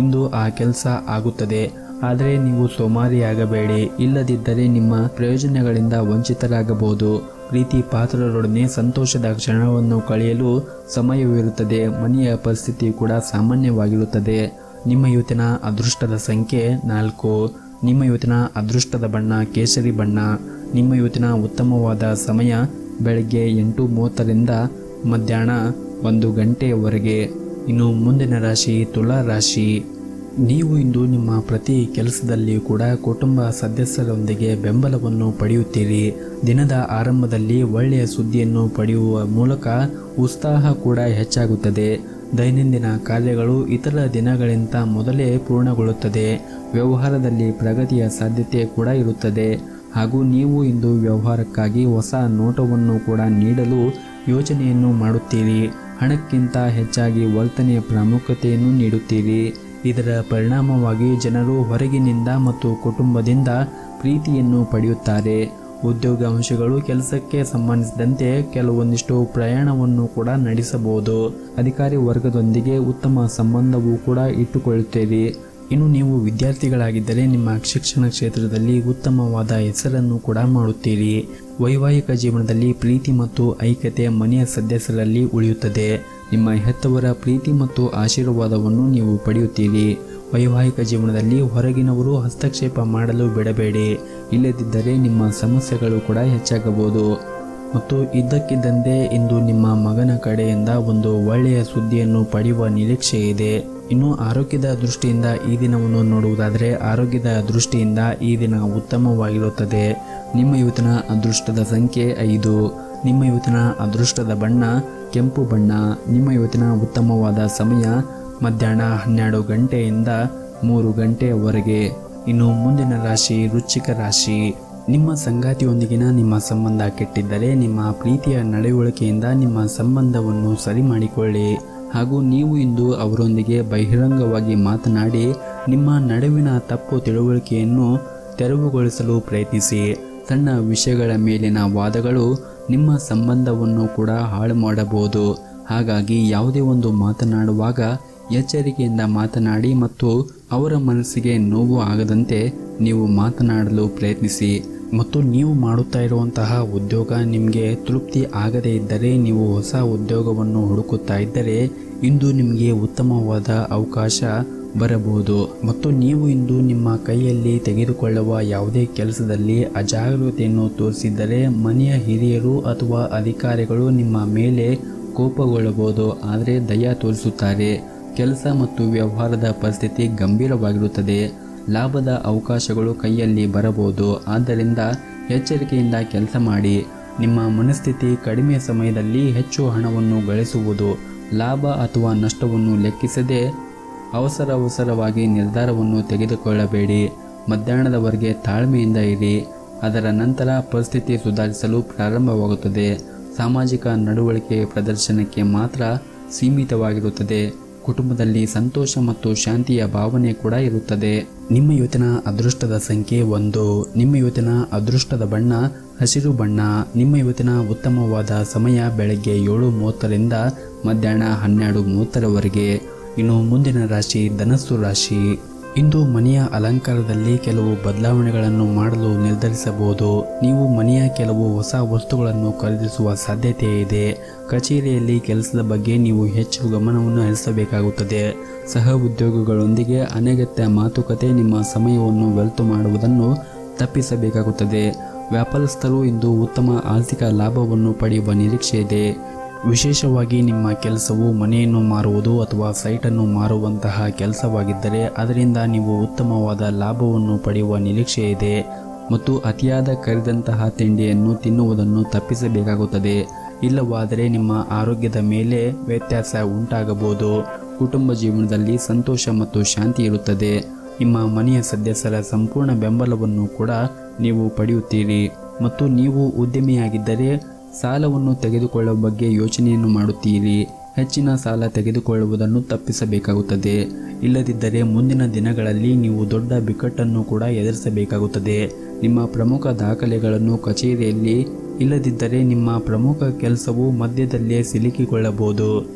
ಇಂದು ಆ ಕೆಲಸ ಆಗುತ್ತದೆ. ಆದರೆ ನೀವು ಸೋಮಾರಿಯಾಗಬೇಡಿ. ಇಲ್ಲದಿದ್ದರೆ ನಿಮ್ಮ ಪ್ರಯೋಜನಗಳಿಂದ ವಂಚಿತರಾಗಬಹುದು. ಪ್ರೀತಿ ಪಾತ್ರರೊಡನೆ ಸಂತೋಷದ ಕ್ಷಣವನ್ನು ಕಳೆಯಲು ಸಮಯವಿರುತ್ತದೆ. ಮನೆಯ ಪರಿಸ್ಥಿತಿ ಕೂಡ ಸಾಮಾನ್ಯವಾಗಿರುತ್ತದೆ. ನಿಮ್ಮ ಇವತ್ತಿನ ಅದೃಷ್ಟದ ಸಂಖ್ಯೆ 4. ನಿಮ್ಮ ಇವತ್ತಿನ ಅದೃಷ್ಟದ ಬಣ್ಣ ಕೇಸರಿ ಬಣ್ಣ. ನಿಮ್ಮ ಇವತ್ತಿನ ಉತ್ತಮವಾದ ಸಮಯ ಬೆಳಗ್ಗೆ 8:30ರಿಂದ ಮಧ್ಯಾಹ್ನ 1 ಗಂಟೆಯವರೆಗೆ. ಇನ್ನು ಮುಂದಿನ ರಾಶಿ ತುಲಾ ರಾಶಿ. ನೀವು ಇಂದು ನಿಮ್ಮ ಪ್ರತಿ ಕೆಲಸದಲ್ಲಿ ಕೂಡ ಕುಟುಂಬ ಸದಸ್ಯರೊಂದಿಗೆ ಬೆಂಬಲವನ್ನು ಪಡೆಯುತ್ತೀರಿ. ದಿನದ ಆರಂಭದಲ್ಲಿ ಒಳ್ಳೆಯ ಸುದ್ದಿಯನ್ನು ಪಡೆಯುವ ಮೂಲಕ ಉತ್ಸಾಹ ಕೂಡ ಹೆಚ್ಚಾಗುತ್ತದೆ. ದೈನಂದಿನ ಕಾರ್ಯಗಳು ಇತರ ದಿನಗಳಿಂದ ಮೊದಲೇ ಪೂರ್ಣಗೊಳ್ಳುತ್ತದೆ. ವ್ಯವಹಾರದಲ್ಲಿ ಪ್ರಗತಿಯ ಸಾಧ್ಯತೆ ಕೂಡ ಇರುತ್ತದೆ ಹಾಗೂ ನೀವು ಇಂದು ವ್ಯವಹಾರಕ್ಕಾಗಿ ಹೊಸ ನೋಟವನ್ನು ಕೂಡ ನೀಡಲು ಯೋಚನೆಯನ್ನು ಮಾಡುತ್ತೀರಿ. ಹಣಕ್ಕಿಂತ ಹೆಚ್ಚಾಗಿ ವರ್ತನೆಯ ಪ್ರಾಮುಖ್ಯತೆಯನ್ನು ನೀಡುತ್ತೀರಿ. ಇದರ ಪರಿಣಾಮವಾಗಿ ಜನರು ಹೊರಗಿನಿಂದ ಮತ್ತು ಕುಟುಂಬದಿಂದ ಪ್ರೀತಿಯನ್ನು ಪಡೆಯುತ್ತಾರೆ. ಉದ್ಯೋಗಾಂಶಗಳು ಕೆಲಸಕ್ಕೆ ಸಂಬಂಧಿಸಿದಂತೆ ಕೆಲವೊಂದಿಷ್ಟು ಪ್ರಯಾಣವನ್ನು ಕೂಡ ನಡೆಸಬಹುದು. ಅಧಿಕಾರಿ ವರ್ಗದೊಂದಿಗೆ ಉತ್ತಮ ಸಂಬಂಧವೂ ಕೂಡ ಇಟ್ಟುಕೊಳ್ಳುತ್ತೀರಿ. ಇನ್ನು ನೀವು ವಿದ್ಯಾರ್ಥಿಗಳಾಗಿದ್ದರೆ ನಿಮ್ಮ ಶಿಕ್ಷಣ ಕ್ಷೇತ್ರದಲ್ಲಿ ಉತ್ತಮವಾದ ಹೆಸರನ್ನು ಕೂಡ ಮಾಡುತ್ತೀರಿ. ವೈವಾಹಿಕ ಜೀವನದಲ್ಲಿ ಪ್ರೀತಿ ಮತ್ತು ಐಕ್ಯತೆ ಮನೆಯ ಸದಸ್ಯರಲ್ಲಿ ಉಳಿಯುತ್ತದೆ. ನಿಮ್ಮ ಹೆತ್ತವರ ಪ್ರೀತಿ ಮತ್ತು ಆಶೀರ್ವಾದವನ್ನು ನೀವು ಪಡೆಯುತ್ತೀರಿ. ವೈವಾಹಿಕ ಜೀವನದಲ್ಲಿ ಹೊರಗಿನವರು ಹಸ್ತಕ್ಷೇಪ ಮಾಡಲು ಬಿಡಬೇಡಿ. ಇಲ್ಲದಿದ್ದರೆ ನಿಮ್ಮ ಸಮಸ್ಯೆಗಳು ಕೂಡ ಹೆಚ್ಚಾಗಬಹುದು. ಮತ್ತು ಇದ್ದಕ್ಕಿದ್ದಂತೆ ಇಂದು ನಿಮ್ಮ ಮಗನ ಕಡೆಯಿಂದ ಒಂದು ಒಳ್ಳೆಯ ಸುದ್ದಿಯನ್ನು ಪಡೆಯುವ ನಿರೀಕ್ಷೆ ಇದೆ. ಇನ್ನು ಆರೋಗ್ಯದ ದೃಷ್ಟಿಯಿಂದ ಈ ದಿನವನ್ನು ನೋಡುವುದಾದರೆ ಆರೋಗ್ಯದ ದೃಷ್ಟಿಯಿಂದ ಈ ದಿನ ಉತ್ತಮವಾಗಿರುತ್ತದೆ. ನಿಮ್ಮ ಇವತ್ತಿನ ಅದೃಷ್ಟದ ಸಂಖ್ಯೆ 5. ನಿಮ್ಮ ಇವತ್ತಿನ ಅದೃಷ್ಟದ ಬಣ್ಣ ಕೆಂಪು ಬಣ್ಣ. ನಿಮ್ಮ ಇವತ್ತಿನ ಉತ್ತಮವಾದ ಸಮಯ ಮಧ್ಯಾಹ್ನ 12 ಗಂಟೆಯಿಂದ 3 ಗಂಟೆಯವರೆಗೆ. ಇನ್ನು ಮುಂದಿನ ರಾಶಿ ವೃಶ್ಚಿಕ ರಾಶಿ. ನಿಮ್ಮ ಸಂಗಾತಿಯೊಂದಿಗಿನ ನಿಮ್ಮ ಸಂಬಂಧ ಕೆಟ್ಟಿದ್ದರೆ ನಿಮ್ಮ ಪ್ರೀತಿಯ ನಡವಳಿಕೆಯಿಂದ ನಿಮ್ಮ ಸಂಬಂಧವನ್ನು ಸರಿ ಮಾಡಿಕೊಳ್ಳಿ ಹಾಗೂ ನೀವು ಇಂದು ಅವರೊಂದಿಗೆ ಬಹಿರಂಗವಾಗಿ ಮಾತನಾಡಿ ನಿಮ್ಮ ನಡುವಿನ ತಪ್ಪು ತಿಳುವಳಿಕೆಯನ್ನು ತೆರವುಗೊಳಿಸಲು ಪ್ರಯತ್ನಿಸಿ. ಸಣ್ಣ ವಿಷಯಗಳ ಮೇಲಿನ ವಾದಗಳು ನಿಮ್ಮ ಸಂಬಂಧವನ್ನು ಕೂಡ ಹಾಳು ಮಾಡಬಹುದು. ಹಾಗಾಗಿ ಯಾವುದೇ ಒಂದು ಮಾತನಾಡುವಾಗ ಎಚ್ಚರಿಕೆಯಿಂದ ಮಾತನಾಡಿ ಮತ್ತು ಅವರ ಮನಸ್ಸಿಗೆ ನೋವು ಆಗದಂತೆ ನೀವು ಮಾತನಾಡಲು ಪ್ರಯತ್ನಿಸಿ. ಮತ್ತು ನೀವು ಮಾಡುತ್ತಾ ಇರುವಂತಹ ಉದ್ಯೋಗ ನಿಮಗೆ ತೃಪ್ತಿ ಆಗದೇ ಇದ್ದರೆ ನೀವು ಹೊಸ ಉದ್ಯೋಗವನ್ನು ಹುಡುಕುತ್ತಾ ಇದ್ದರೆ ಇಂದು ನಿಮಗೆ ಉತ್ತಮವಾದ ಅವಕಾಶ ಬರಬಹುದು. ಮತ್ತು ನೀವು ಇಂದು ನಿಮ್ಮ ಕೈಯಲ್ಲಿ ತೆಗೆದುಕೊಳ್ಳುವ ಯಾವುದೇ ಕೆಲಸದಲ್ಲಿ ಅಜಾಗರೂಕತೆಯನ್ನು ತೋರಿಸಿದ್ದರೆ ಮನೆಯ ಹಿರಿಯರು ಅಥವಾ ಅಧಿಕಾರಿಗಳು ನಿಮ್ಮ ಮೇಲೆ ಕೋಪಗೊಳ್ಳಬಹುದು. ಆದರೆ ದಯ ತೋರಿಸುತ್ತಾರೆ. ಕೆಲಸ ಮತ್ತು ವ್ಯವಹಾರದ ಪರಿಸ್ಥಿತಿ ಗಂಭೀರವಾಗಿರುತ್ತದೆ. ಲಾಭದ ಅವಕಾಶಗಳು ಕೈಯಲ್ಲಿ ಬರಬಹುದು. ಆದ್ದರಿಂದ ಎಚ್ಚರಿಕೆಯಿಂದ ಕೆಲಸ ಮಾಡಿ. ನಿಮ್ಮ ಮನಸ್ಥಿತಿ ಕಡಿಮೆ ಸಮಯದಲ್ಲಿ ಹೆಚ್ಚು ಹಣವನ್ನು ಗಳಿಸುವುದು. ಲಾಭ ಅಥವಾ ನಷ್ಟವನ್ನು ಲೆಕ್ಕಿಸದೆ ಅವಸರವಾಗಿ ನಿರ್ಧಾರವನ್ನು ತೆಗೆದುಕೊಳ್ಳಬೇಡಿ. ಮಧ್ಯಾಹ್ನದವರೆಗೆ ತಾಳ್ಮೆಯಿಂದ ಇರಿ. ಅದರ ನಂತರ ಪರಿಸ್ಥಿತಿ ಸುಧಾರಿಸಲು ಪ್ರಾರಂಭವಾಗುತ್ತದೆ. ಸಾಮಾಜಿಕ ನಡವಳಿಕೆ ಪ್ರದರ್ಶನಕ್ಕೆ ಮಾತ್ರ ಸೀಮಿತವಾಗಿರುತ್ತದೆ. ಕುಟುಂಬದಲ್ಲಿ ಸಂತೋಷ ಮತ್ತು ಶಾಂತಿಯ ಭಾವನೆ ಕೂಡ ಇರುತ್ತದೆ. ನಿಮ್ಮ ಇವತ್ತಿನ ಅದೃಷ್ಟದ ಸಂಖ್ಯೆ 1. ನಿಮ್ಮ ಇವತ್ತಿನ ಅದೃಷ್ಟದ ಬಣ್ಣ ಹಸಿರು ಬಣ್ಣ. ನಿಮ್ಮ ಇವತ್ತಿನ ಉತ್ತಮವಾದ ಸಮಯ ಬೆಳಗ್ಗೆ 7:30ರಿಂದ ಮಧ್ಯಾಹ್ನ 12:30ರವರೆಗೆ. ಇನ್ನು ಮುಂದಿನ ರಾಶಿ ಧನಸ್ಸು ರಾಶಿ. ಇಂದು ಮನೆಯ ಅಲಂಕಾರದಲ್ಲಿ ಕೆಲವು ಬದಲಾವಣೆಗಳನ್ನು ಮಾಡಲು ನಿರ್ಧರಿಸಬಹುದು. ನೀವು ಮನೆಯ ಕೆಲವು ಹೊಸ ವಸ್ತುಗಳನ್ನು ಖರೀದಿಸುವ ಸಾಧ್ಯತೆ ಇದೆ. ಕಚೇರಿಯಲ್ಲಿ ಕೆಲಸದ ಬಗ್ಗೆ ನೀವು ಹೆಚ್ಚು ಗಮನವನ್ನು ಹರಿಸಬೇಕಾಗುತ್ತದೆ. ಸಹ ಉದ್ಯೋಗಿಗಳೊಂದಿಗೆ ಅನಗತ್ಯ ಮಾತುಕತೆ ನಿಮ್ಮ ಸಮಯವನ್ನು ವ್ಯರ್ಥ ಮಾಡುವುದನ್ನು ತಪ್ಪಿಸಬೇಕಾಗುತ್ತದೆ. ವ್ಯಾಪಾರಸ್ಥರು ಇಂದು ಉತ್ತಮ ಆರ್ಥಿಕ ಲಾಭವನ್ನು ಪಡೆಯುವ ನಿರೀಕ್ಷೆ ಇದೆ. ವಿಶೇಷವಾಗಿ ನಿಮ್ಮ ಕೆಲಸವು ಮನೆಯನ್ನು ಮಾರುವುದು ಅಥವಾ ಸೈಟನ್ನು ಮಾರುವಂತಹ ಕೆಲಸವಾಗಿದ್ದರೆ ಅದರಿಂದ ನೀವು ಉತ್ತಮವಾದ ಲಾಭವನ್ನು ಪಡೆಯುವ ನಿರೀಕ್ಷೆ ಇದೆ. ಮತ್ತು ಅತಿಯಾದ ಕರಿದಂತಹ ತಿಂಡಿಯನ್ನು ತಿನ್ನುವುದನ್ನು ತಪ್ಪಿಸಬೇಕಾಗುತ್ತದೆ. ಇಲ್ಲವಾದರೆ ನಿಮ್ಮ ಆರೋಗ್ಯದ ಮೇಲೆ ವ್ಯತ್ಯಾಸ ಉಂಟಾಗಬಹುದು. ಕುಟುಂಬ ಜೀವನದಲ್ಲಿ ಸಂತೋಷ ಮತ್ತು ಶಾಂತಿ ಇರುತ್ತದೆ. ನಿಮ್ಮ ಮನೆಯ ಸದಸ್ಯರ ಸಂಪೂರ್ಣ ಬೆಂಬಲವನ್ನು ಕೂಡ ನೀವು ಪಡೆಯುತ್ತೀರಿ. ಮತ್ತು ನೀವು ಉದ್ಯಮಿಯಾಗಿದ್ದರೆ ಸಾಲವನ್ನು ತೆಗೆದುಕೊಳ್ಳುವ ಬಗ್ಗೆ ಯೋಚನೆಯನ್ನು ಮಾಡುತ್ತೀರಿ. ಹೆಚ್ಚಿನ ಸಾಲ ತೆಗೆದುಕೊಳ್ಳುವುದನ್ನು ತಪ್ಪಿಸಬೇಕಾಗುತ್ತದೆ. ಇಲ್ಲದಿದ್ದರೆ ಮುಂದಿನ ದಿನಗಳಲ್ಲಿ ನೀವು ದೊಡ್ಡ ಬಿಕ್ಕಟ್ಟನ್ನು ಕೂಡ ಎದುರಿಸಬೇಕಾಗುತ್ತದೆ. ನಿಮ್ಮ ಪ್ರಮುಖ ದಾಖಲೆಗಳನ್ನು ಕಚೇರಿಯಲ್ಲಿ ಇಲ್ಲದಿದ್ದರೆ ನಿಮ್ಮ ಪ್ರಮುಖ ಕೆಲಸವು ಮಧ್ಯದಲ್ಲೇ ಸಿಲುಕಿಕೊಳ್ಳಬಹುದು.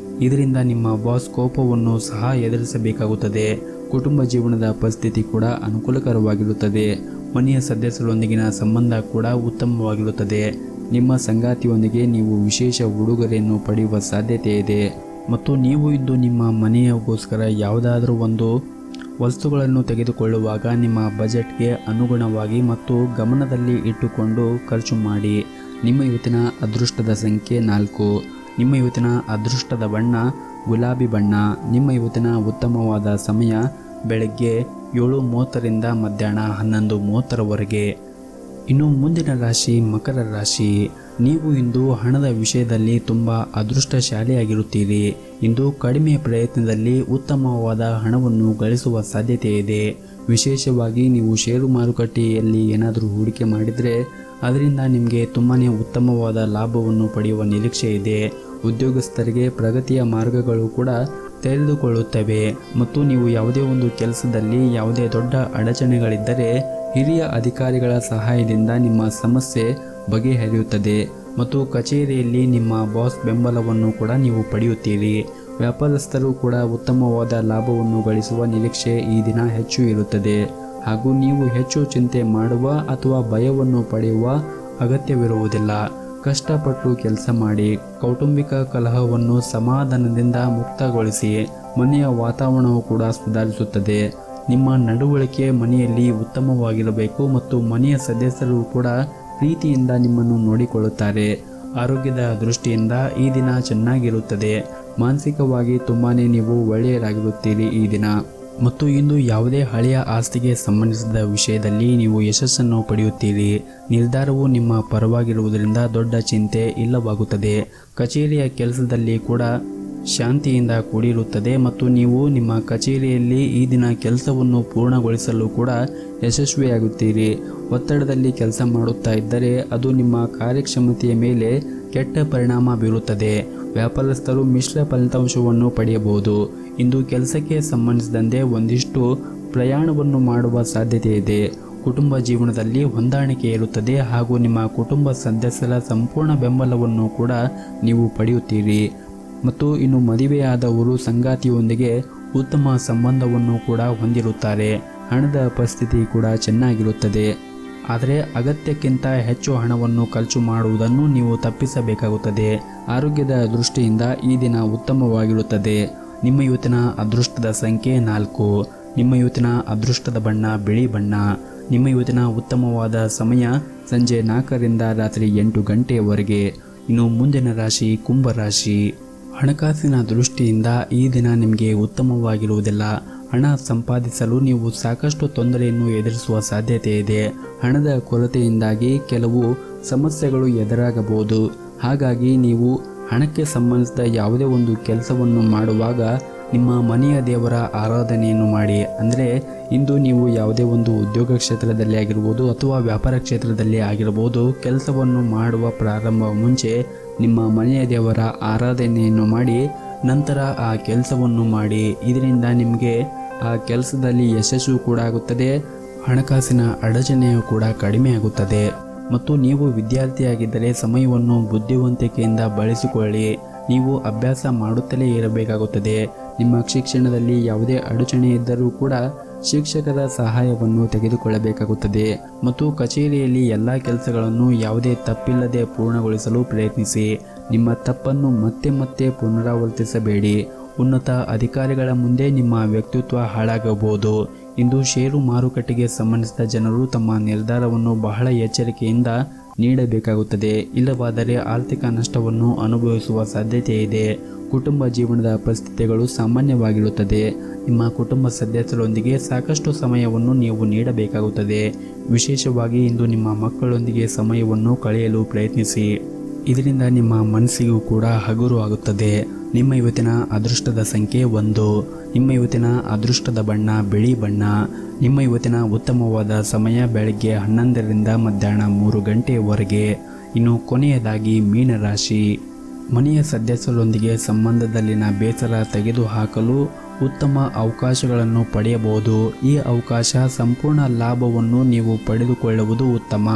ಇದರಿಂದ ನಿಮ್ಮ ಬಾಸ್ ಕೋಪವನ್ನು ಸಹ ಎದುರಿಸಬೇಕಾಗುತ್ತದೆ. ಕುಟುಂಬ ಜೀವನದ ಪರಿಸ್ಥಿತಿ ಕೂಡ ಅನುಕೂಲಕರವಾಗಿರುತ್ತದೆ. ಮನೆಯ ಸದಸ್ಯರೊಂದಿಗಿನ ಸಂಬಂಧ ಕೂಡ ಉತ್ತಮವಾಗಿರುತ್ತದೆ. ನಿಮ್ಮ ಸಂಗಾತಿಯೊಂದಿಗೆ ನೀವು ವಿಶೇಷ ಉಡುಗೊರೆಯನ್ನು ಪಡೆಯುವ ಸಾಧ್ಯತೆ ಇದೆ. ಮತ್ತು ನೀವು ಇಂದು ನಿಮ್ಮ ಮನೆಯಗೋಸ್ಕರ ಯಾವುದಾದರೂ ಒಂದು ವಸ್ತುಗಳನ್ನು ತೆಗೆದುಕೊಳ್ಳುವಾಗ ನಿಮ್ಮ ಬಜೆಟ್ಗೆ ಅನುಗುಣವಾಗಿ ಮತ್ತು ಗಮನದಲ್ಲಿ ಇಟ್ಟುಕೊಂಡು ಖರ್ಚು ಮಾಡಿ. ನಿಮ್ಮ ಇವತ್ತಿನ ಅದೃಷ್ಟದ ಸಂಖ್ಯೆ 4. ನಿಮ್ಮ ಇವತ್ತಿನ ಅದೃಷ್ಟದ ಬಣ್ಣ ಗುಲಾಬಿ ಬಣ್ಣ. ನಿಮ್ಮ ಇವತ್ತಿನ ಉತ್ತಮವಾದ ಸಮಯ ಬೆಳಗ್ಗೆ 7:30ರಿಂದ ಮಧ್ಯಾಹ್ನ 11:30ರವರೆಗೆ. ಇನ್ನು ಮುಂದಿನ ರಾಶಿ ಮಕರ ರಾಶಿ. ನೀವು ಇಂದು ಹಣದ ವಿಷಯದಲ್ಲಿ ತುಂಬ ಅದೃಷ್ಟಶಾಲಿಯಾಗಿರುತ್ತೀರಿ. ಇಂದು ಕಡಿಮೆ ಪ್ರಯತ್ನದಲ್ಲಿ ಉತ್ತಮವಾದ ಹಣವನ್ನು ಗಳಿಸುವ ಸಾಧ್ಯತೆ ಇದೆ. ವಿಶೇಷವಾಗಿ ನೀವು ಷೇರು ಮಾರುಕಟ್ಟೆಯಲ್ಲಿ ಏನಾದರೂ ಹೂಡಿಕೆ ಮಾಡಿದರೆ ಅದರಿಂದ ನಿಮಗೆ ತುಂಬಾ ಉತ್ತಮವಾದ ಲಾಭವನ್ನು ಪಡೆಯುವ ನಿರೀಕ್ಷೆ ಇದೆ. ಉದ್ಯೋಗಸ್ಥರಿಗೆ ಪ್ರಗತಿಯ ಮಾರ್ಗಗಳು ಕೂಡ ತೆರೆದುಕೊಳ್ಳುತ್ತವೆ. ಮತ್ತು ನೀವು ಯಾವುದೇ ಒಂದು ಕೆಲಸದಲ್ಲಿ ಯಾವುದೇ ದೊಡ್ಡ ಅಡಚಣೆಗಳಿದ್ದರೆ ಹಿರಿಯ ಅಧಿಕಾರಿಗಳ ಸಹಾಯದಿಂದ ನಿಮ್ಮ ಸಮಸ್ಯೆ ಬಗೆಹರಿಯುತ್ತದೆ. ಮತ್ತು ಕಚೇರಿಯಲ್ಲಿ ನಿಮ್ಮ ಬಾಸ್ ಬೆಂಬಲವನ್ನು ಕೂಡ ನೀವು ಪಡೆಯುತ್ತೀರಿ. ವ್ಯಾಪಾರಸ್ಥರು ಕೂಡ ಉತ್ತಮವಾದ ಲಾಭವನ್ನು ಗಳಿಸುವ ನಿರೀಕ್ಷೆ ಈ ದಿನ ಹೆಚ್ಚು ಇರುತ್ತದೆ. ಹಾಗೂ ನೀವು ಹೆಚ್ಚು ಚಿಂತೆ ಮಾಡುವ ಅಥವಾ ಭಯವನ್ನು ಪಡೆಯುವ ಅಗತ್ಯವಿರುವುದಿಲ್ಲ. ಕಷ್ಟಪಟ್ಟು ಕೆಲಸ ಮಾಡಿ. ಕೌಟುಂಬಿಕ ಕಲಹವನ್ನು ಸಮಾಧಾನದಿಂದ ಮುಕ್ತಗೊಳಿಸಿ. ಮನೆಯ ವಾತಾವರಣವು ಕೂಡ ಸುಧಾರಿಸುತ್ತದೆ. ನಿಮ್ಮ ನಡವಳಿಕೆ ಮನೆಯಲ್ಲಿ ಉತ್ತಮವಾಗಿರಬೇಕು ಮತ್ತು ಮನೆಯ ಸದಸ್ಯರು ಕೂಡ ಪ್ರೀತಿಯಿಂದ ನಿಮ್ಮನ್ನು ನೋಡಿಕೊಳ್ಳುತ್ತಾರೆ. ಆರೋಗ್ಯದ ದೃಷ್ಟಿಯಿಂದ ಈ ದಿನ ಚೆನ್ನಾಗಿರುತ್ತದೆ. ಮಾನಸಿಕವಾಗಿ ತುಂಬಾ ನೀವು ಒಳ್ಳೆಯರಾಗಿರುತ್ತೀರಿ ಈ ದಿನ. ಮತ್ತು ಇಂದು ಯಾವುದೇ ಹಳೆಯ ಆಸ್ತಿಗೆ ಸಂಬಂಧಿಸಿದ ವಿಷಯದಲ್ಲಿ ನೀವು ಯಶಸ್ಸನ್ನು ಪಡೆಯುತ್ತೀರಿ. ನಿರ್ಧಾರವು ನಿಮ್ಮ ಪರವಾಗಿರುವುದರಿಂದ ದೊಡ್ಡ ಚಿಂತೆ ಇಲ್ಲವಾಗುತ್ತದೆ. ಕಚೇರಿಯ ಕೆಲಸದಲ್ಲಿ ಕೂಡ ಶಾಂತಿಯಿಂದ ಕೂಡಿರುತ್ತದೆ ಮತ್ತು ನೀವು ನಿಮ್ಮ ಕಚೇರಿಯಲ್ಲಿ ಈ ದಿನ ಕೆಲಸವನ್ನು ಪೂರ್ಣಗೊಳಿಸಲು ಕೂಡ ಯಶಸ್ವಿಯಾಗುತ್ತೀರಿ. ಒತ್ತಡದಲ್ಲಿ ಕೆಲಸ ಮಾಡುತ್ತಾ ಇದ್ದರೆ ಅದು ನಿಮ್ಮ ಕಾರ್ಯಕ್ಷಮತೆಯ ಮೇಲೆ ಕೆಟ್ಟ ಪರಿಣಾಮ ಬೀರುತ್ತದೆ. ವ್ಯಾಪಾರಸ್ಥರು ಮಿಶ್ರ ಫಲಿತಾಂಶವನ್ನು ಪಡೆಯಬಹುದು. ಇಂದು ಕೆಲಸಕ್ಕೆ ಸಂಬಂಧಿಸಿದಂತೆ ಒಂದಿಷ್ಟು ಪ್ರಯಾಣವನ್ನು ಮಾಡುವ ಸಾಧ್ಯತೆ ಇದೆ. ಕುಟುಂಬ ಜೀವನದಲ್ಲಿ ಹೊಂದಾಣಿಕೆ ಇರುತ್ತದೆ ಹಾಗೂ ನಿಮ್ಮ ಕುಟುಂಬ ಸದಸ್ಯರ ಸಂಪೂರ್ಣ ಬೆಂಬಲವನ್ನು ಕೂಡ ನೀವು ಪಡೆಯುತ್ತೀರಿ. ಮತ್ತು ಇನ್ನು ಮದುವೆಯಾದವರು ಸಂಗಾತಿಯೊಂದಿಗೆ ಉತ್ತಮ ಸಂಬಂಧವನ್ನು ಕೂಡ ಹೊಂದಿರುತ್ತಾರೆ. ಹಣದ ಪರಿಸ್ಥಿತಿ ಕೂಡ ಚೆನ್ನಾಗಿರುತ್ತದೆ. ಆದರೆ ಅಗತ್ಯಕ್ಕಿಂತ ಹೆಚ್ಚು ಹಣವನ್ನು ಖರ್ಚು ಮಾಡುವುದನ್ನು ನೀವು ತಪ್ಪಿಸಬೇಕಾಗುತ್ತದೆ. ಆರೋಗ್ಯದ ದೃಷ್ಟಿಯಿಂದ ಈ ದಿನ ಉತ್ತಮವಾಗಿರುತ್ತದೆ. ನಿಮ್ಮ ಇವತ್ತಿನ ಅದೃಷ್ಟದ ಸಂಖ್ಯೆ 4. ನಿಮ್ಮ ಇವತ್ತಿನ ಅದೃಷ್ಟದ ಬಣ್ಣ ಬಿಳಿ ಬಣ್ಣ. ನಿಮ್ಮ ಇವತ್ತಿನ ಉತ್ತಮವಾದ ಸಮಯ ಸಂಜೆ 4ರಿಂದ ರಾತ್ರಿ 8 ಗಂಟೆಯವರೆಗೆ. ಇನ್ನು ಮುಂದಿನ ರಾಶಿ ಕುಂಭರಾಶಿ. ಹಣಕಾಸಿನ ದೃಷ್ಟಿಯಿಂದ ಈ ದಿನ ನಿಮಗೆ ಉತ್ತಮವಾಗಿರುವುದಿಲ್ಲ. ಹಣ ಸಂಪಾದಿಸಲು ನೀವು ಸಾಕಷ್ಟು ತೊಂದರೆಯನ್ನು ಎದುರಿಸುವ ಸಾಧ್ಯತೆ ಇದೆ. ಹಣದ ಕೊರತೆಯಿಂದಾಗಿ ಕೆಲವು ಸಮಸ್ಯೆಗಳು ಎದುರಾಗಬಹುದು. ಹಾಗಾಗಿ ನೀವು ಹಣಕ್ಕೆ ಸಂಬಂಧಿಸಿದ ಯಾವುದೇ ಒಂದು ಕೆಲಸವನ್ನು ಮಾಡುವಾಗ ನಿಮ್ಮ ಮನೆಯ ದೇವರ ಆರಾಧನೆಯನ್ನು ಮಾಡಿ. ಅಂದರೆ ಇಂದು ನೀವು ಯಾವುದೇ ಒಂದು ಉದ್ಯೋಗ ಕ್ಷೇತ್ರದಲ್ಲಿ ಆಗಿರ್ಬೋದು ಅಥವಾ ವ್ಯಾಪಾರ ಕ್ಷೇತ್ರದಲ್ಲಿ ಆಗಿರ್ಬೋದು, ಕೆಲಸವನ್ನು ಮಾಡುವ ಪ್ರಾರಂಭ ಮುಂಚೆ ನಿಮ್ಮ ಮನೆಯ ದೇವರ ಆರಾಧನೆಯನ್ನು ಮಾಡಿ ನಂತರ ಆ ಕೆಲಸವನ್ನು ಮಾಡಿ. ಇದರಿಂದ ನಿಮಗೆ ಆ ಕೆಲಸದಲ್ಲಿ ಯಶಸ್ಸು ಕೂಡ ಆಗುತ್ತದೆ. ಹಣಕಾಸಿನ ಅಡಚಣೆಯು ಕೂಡ ಕಡಿಮೆ ಆಗುತ್ತದೆ. ಮತ್ತು ನೀವು ವಿದ್ಯಾರ್ಥಿಯಾಗಿದ್ದರೆ ಸಮಯವನ್ನು ಬುದ್ಧಿವಂತಿಕೆಯಿಂದ ಬಳಸಿಕೊಳ್ಳಿ. ನೀವು ಅಭ್ಯಾಸ ಮಾಡುತ್ತಲೇ ಇರಬೇಕಾಗುತ್ತದೆ. ನಿಮ್ಮ ಶಿಕ್ಷಣದಲ್ಲಿ ಯಾವುದೇ ಅಡಚಣೆ ಇದ್ದರೂ ಕೂಡ ಶಿಕ್ಷಕರ ಸಹಾಯವನ್ನು ತೆಗೆದುಕೊಳ್ಳಬೇಕಾಗುತ್ತದೆ ಮತ್ತು ಕಚೇರಿಯಲ್ಲಿ ಎಲ್ಲ ಕೆಲಸಗಳನ್ನು ಯಾವುದೇ ತಪ್ಪಿಲ್ಲದೆ ಪೂರ್ಣಗೊಳಿಸಲು ಪ್ರಯತ್ನಿಸಿ. ನಿಮ್ಮ ತಪ್ಪನ್ನು ಮತ್ತೆ ಮತ್ತೆ ಪುನರಾವರ್ತಿಸಬೇಡಿ. ಉನ್ನತ ಅಧಿಕಾರಿಗಳ ಮುಂದೆ ನಿಮ್ಮ ವ್ಯಕ್ತಿತ್ವ ಹಾಳಾಗಬಹುದು. ಇಂದು ಷೇರು ಮಾರುಕಟ್ಟೆಗೆ ಸಂಬಂಧಿಸಿದ ಜನರು ತಮ್ಮ ನಿರ್ಧಾರವನ್ನು ಬಹಳ ಎಚ್ಚರಿಕೆಯಿಂದ ನೀಡಬೇಕಾಗುತ್ತದೆ. ಇಲ್ಲವಾದರೆ ಆರ್ಥಿಕ ನಷ್ಟವನ್ನು ಅನುಭವಿಸುವ ಸಾಧ್ಯತೆ ಇದೆ. ಕುಟುಂಬ ಜೀವನದ ಪರಿಸ್ಥಿತಿಗಳು ಸಾಮಾನ್ಯವಾಗಿರುತ್ತದೆ. ನಿಮ್ಮ ಕುಟುಂಬ ಸದಸ್ಯರೊಂದಿಗೆ ಸಾಕಷ್ಟು ಸಮಯವನ್ನು ನೀವು ನೀಡಬೇಕಾಗುತ್ತದೆ. ವಿಶೇಷವಾಗಿ ಇಂದು ನಿಮ್ಮ ಮಕ್ಕಳೊಂದಿಗೆ ಸಮಯವನ್ನು ಕಳೆಯಲು ಪ್ರಯತ್ನಿಸಿ. ಇದರಿಂದ ನಿಮ್ಮ ಮನಸ್ಸಿಗೂ ಕೂಡ ಹಗುರು ಆಗುತ್ತದೆ. ನಿಮ್ಮ ಇವತ್ತಿನ ಅದೃಷ್ಟದ ಸಂಖ್ಯೆ 1. ನಿಮ್ಮ ಇವತ್ತಿನ ಅದೃಷ್ಟದ ಬಣ್ಣ ಬಿಳಿ ಬಣ್ಣ. ನಿಮ್ಮ ಇವತ್ತಿನ ಉತ್ತಮವಾದ ಸಮಯ ಬೆಳಗ್ಗೆ 11ರಿಂದ ಮಧ್ಯಾಹ್ನ 3 ಗಂಟೆಯವರೆಗೆ. ಇನ್ನು ಕೊನೆಯದಾಗಿ ಮೀನರಾಶಿ. ಮನೆಯ ಸದಸ್ಯರೊಂದಿಗೆ ಸಂಬಂಧದಲ್ಲಿನ ಬೇಸರ ತೆಗೆದುಹಾಕಲು ಉತ್ತಮ ಅವಕಾಶಗಳನ್ನು ಪಡೆಯಬಹುದು. ಈ ಅವಕಾಶ ಸಂಪೂರ್ಣ ಲಾಭವನ್ನು ನೀವು ಪಡೆದುಕೊಳ್ಳುವುದು ಉತ್ತಮ.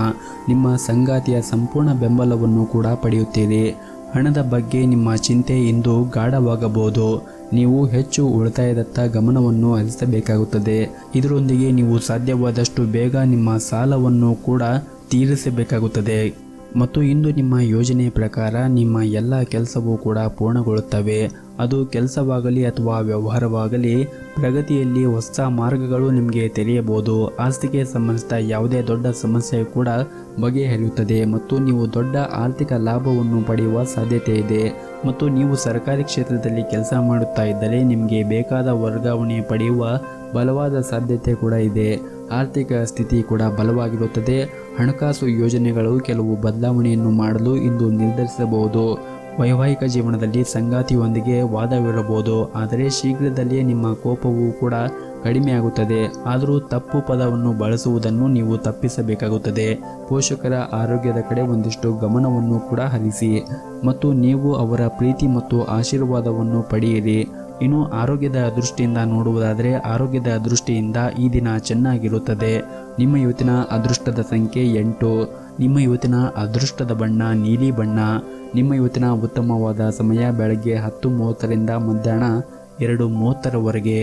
ನಿಮ್ಮ ಸಂಗಾತಿಯ ಸಂಪೂರ್ಣ ಬೆಂಬಲವನ್ನು ಕೂಡ ಪಡೆಯುತ್ತೀರಿ. ಹಣದ ಬಗ್ಗೆ ನಿಮ್ಮ ಚಿಂತೆ ಇಂದು ಗಾಢವಾಗಬಹುದು. ನೀವು ಹೆಚ್ಚು ಉಳಿತಾಯದತ್ತ ಗಮನವನ್ನು ಹರಿಸಬೇಕಾಗುತ್ತದೆ. ಇದರೊಂದಿಗೆ ನೀವು ಸಾಧ್ಯವಾದಷ್ಟು ಬೇಗ ನಿಮ್ಮ ಸಾಲವನ್ನು ಕೂಡ ತೀರಿಸಬೇಕಾಗುತ್ತದೆ ಮತ್ತು ಇಂದು ನಿಮ್ಮ ಯೋಜನೆಯ ಪ್ರಕಾರ ನಿಮ್ಮ ಎಲ್ಲ ಕೆಲಸವೂ ಕೂಡ ಪೂರ್ಣಗೊಳ್ಳುತ್ತವೆ. ಅದು ಕೆಲಸವಾಗಲಿ ಅಥವಾ ವ್ಯವಹಾರವಾಗಲಿ, ಪ್ರಗತಿಯಲ್ಲಿ ಹೊಸ ಮಾರ್ಗಗಳು ನಿಮಗೆ ತೆರೆಯಬಹುದು. ಆಸ್ತಿಗೆ ಸಂಬಂಧಿಸಿದ ಯಾವುದೇ ದೊಡ್ಡ ಸಮಸ್ಯೆ ಕೂಡ ಬಗೆಹರಿಯುತ್ತದೆ ಮತ್ತು ನೀವು ದೊಡ್ಡ ಆರ್ಥಿಕ ಲಾಭವನ್ನು ಪಡೆಯುವ ಸಾಧ್ಯತೆ ಇದೆ. ಮತ್ತು ನೀವು ಸರ್ಕಾರಿ ಕ್ಷೇತ್ರದಲ್ಲಿ ಕೆಲಸ ಮಾಡುತ್ತಾ ಇದ್ದರೆ ನಿಮಗೆ ಬೇಕಾದ ವರ್ಗಾವಣೆ ಪಡೆಯುವ ಬಲವಾದ ಸಾಧ್ಯತೆ ಕೂಡ ಇದೆ. ಆರ್ಥಿಕ ಸ್ಥಿತಿ ಕೂಡ ಬಲವಾಗಿರುತ್ತದೆ. ಹಣಕಾಸು ಯೋಜನೆಗಳು ಕೆಲವು ಬದಲಾವಣೆಯನ್ನು ಮಾಡಲು ಇಂದು ನಿರ್ಧರಿಸಬಹುದು. ವೈವಾಹಿಕ ಜೀವನದಲ್ಲಿ ಸಂಗಾತಿಯೊಂದಿಗೆ ವಾದವಿರಬಹುದು, ಆದರೆ ಶೀಘ್ರದಲ್ಲಿಯೇ ನಿಮ್ಮ ಕೋಪವೂ ಕೂಡ ಕಡಿಮೆಯಾಗುತ್ತದೆ. ಆದರೂ ತಪ್ಪು ಪದವನ್ನು ಬಳಸುವುದನ್ನು ನೀವು ತಪ್ಪಿಸಬೇಕಾಗುತ್ತದೆ. ಪೋಷಕರ ಆರೋಗ್ಯದ ಕಡೆ ಒಂದಿಷ್ಟು ಗಮನವನ್ನು ಕೂಡ ಹರಿಸಿ ಮತ್ತು ನೀವು ಅವರ ಪ್ರೀತಿ ಮತ್ತು ಆಶೀರ್ವಾದವನ್ನು ಪಡೆಯಿರಿ. ಇನ್ನು ಆರೋಗ್ಯದ ದೃಷ್ಟಿಯಿಂದ ನೋಡುವುದಾದರೆ ಆರೋಗ್ಯದ ದೃಷ್ಟಿಯಿಂದ ಈ ದಿನ ಚೆನ್ನಾಗಿರುತ್ತದೆ. ನಿಮ್ಮ ಇವತ್ತಿನ ಅದೃಷ್ಟದ ಸಂಖ್ಯೆ 8. ನಿಮ್ಮ ಇವತ್ತಿನ ಅದೃಷ್ಟದ ಬಣ್ಣ ನೀಲಿ ಬಣ್ಣ. ನಿಮ್ಮ ಇವತ್ತಿನ ಉತ್ತಮವಾದ ಸಮಯ ಬೆಳಗ್ಗೆ 10:30ರಿಂದ ಮಧ್ಯಾಹ್ನ 2:30ರವರೆಗೆ.